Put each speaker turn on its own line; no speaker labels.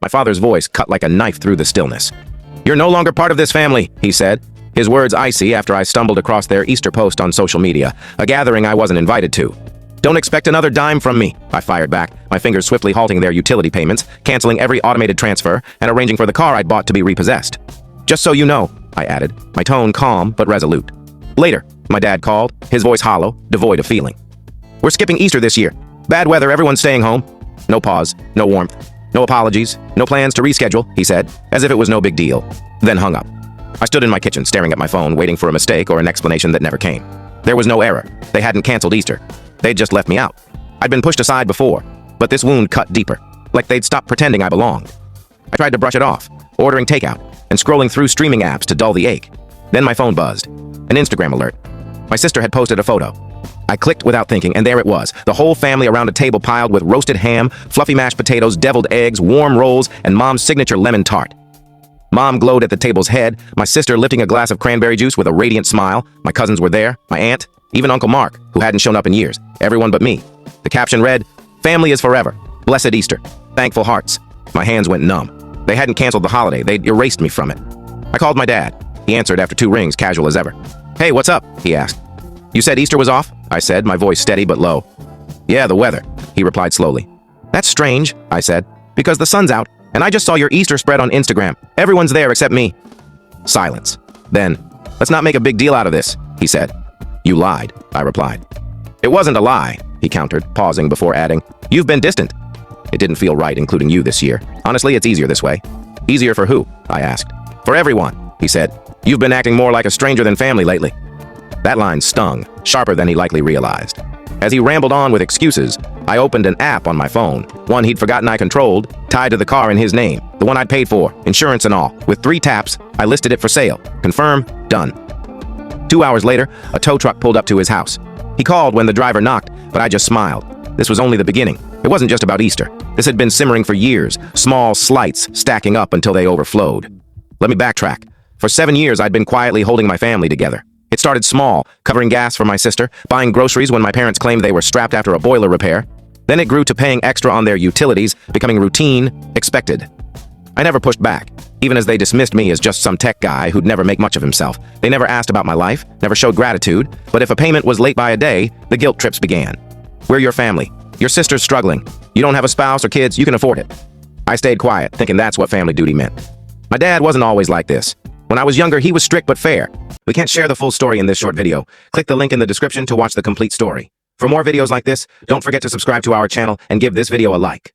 My father's voice cut like a knife through the stillness. "You're no longer part of this family," he said, his words icy after I stumbled across their Easter post on social media, a gathering I wasn't invited to. "Don't expect another dime from me," I fired back, my fingers swiftly halting their utility payments, canceling every automated transfer, and arranging for the car I'd bought to be repossessed. "Just so you know," I added, my tone calm but resolute. "Later," my dad called, his voice hollow, devoid of feeling. "We're skipping Easter this year. Bad weather, everyone's staying home." No pause, no warmth, no apologies, no plans to reschedule, he said, as if it was no big deal, then hung up. I stood in my kitchen staring at my phone, waiting for a mistake or an explanation that never came. There was no error. They hadn't canceled Easter. They'd just left me out. I'd been pushed aside before, but this wound cut deeper, like they'd stopped pretending I belonged. I tried to brush it off, ordering takeout, and scrolling through streaming apps to dull the ache. Then my phone buzzed. An Instagram alert. My sister had posted a photo. I clicked without thinking, and there it was, the whole family around a table piled with roasted ham, fluffy mashed potatoes, deviled eggs, warm rolls, and Mom's signature lemon tart. Mom glowed at the table's head, my sister lifting a glass of cranberry juice with a radiant smile. My cousins were there, my aunt, even Uncle Mark, who hadn't shown up in years. Everyone but me. The caption read, "Family is forever. Blessed Easter. Thankful hearts." My hands went numb. They hadn't canceled the holiday. They'd erased me from it. I called my dad. He answered after 2 rings, casual as ever. "Hey, what's up?" he asked. "You said Easter was off?" I said, my voice steady but low. "Yeah, the weather," he replied slowly. "That's strange," I said, "because the sun's out, and I just saw your Easter spread on Instagram. Everyone's there except me." Silence. Then, "Let's not make a big deal out of this," he said. "You lied," I replied. "It wasn't a lie," he countered, pausing before adding, "You've been distant." It didn't feel right including you this year. Honestly, it's easier this way. "Easier for who?" I asked. "For everyone," he said. "You've been acting more like a stranger than family lately." That line stung, sharper than he likely realized. As he rambled on with excuses, I opened an app on my phone, one he'd forgotten I controlled, tied to the car in his name, the one I'd paid for, insurance and all. With 3 taps, I listed it for sale. Confirm, done. 2 hours later, a tow truck pulled up to his house. He called when the driver knocked, but I just smiled. This was only the beginning. It wasn't just about Easter. This had been simmering for years, small slights stacking up until they overflowed. Let me backtrack. For 7 years, I'd been quietly holding my family together. It started small, covering gas for my sister, buying groceries when my parents claimed they were strapped after a boiler repair. Then it grew to paying extra on their utilities, becoming routine, expected. I never pushed back, even as they dismissed me as just some tech guy who'd never make much of himself. They never asked about my life, never showed gratitude, but if a payment was late by a day, the guilt trips began. "We're your family. Your sister's struggling. You don't have a spouse or kids, you can afford it." I stayed quiet, thinking that's what family duty meant. My dad wasn't always like this. When I was younger, he was strict but fair. We can't share the full story in this short video. Click the link in the description to watch the complete story. For more videos like this, don't forget to subscribe to our channel and give this video a like.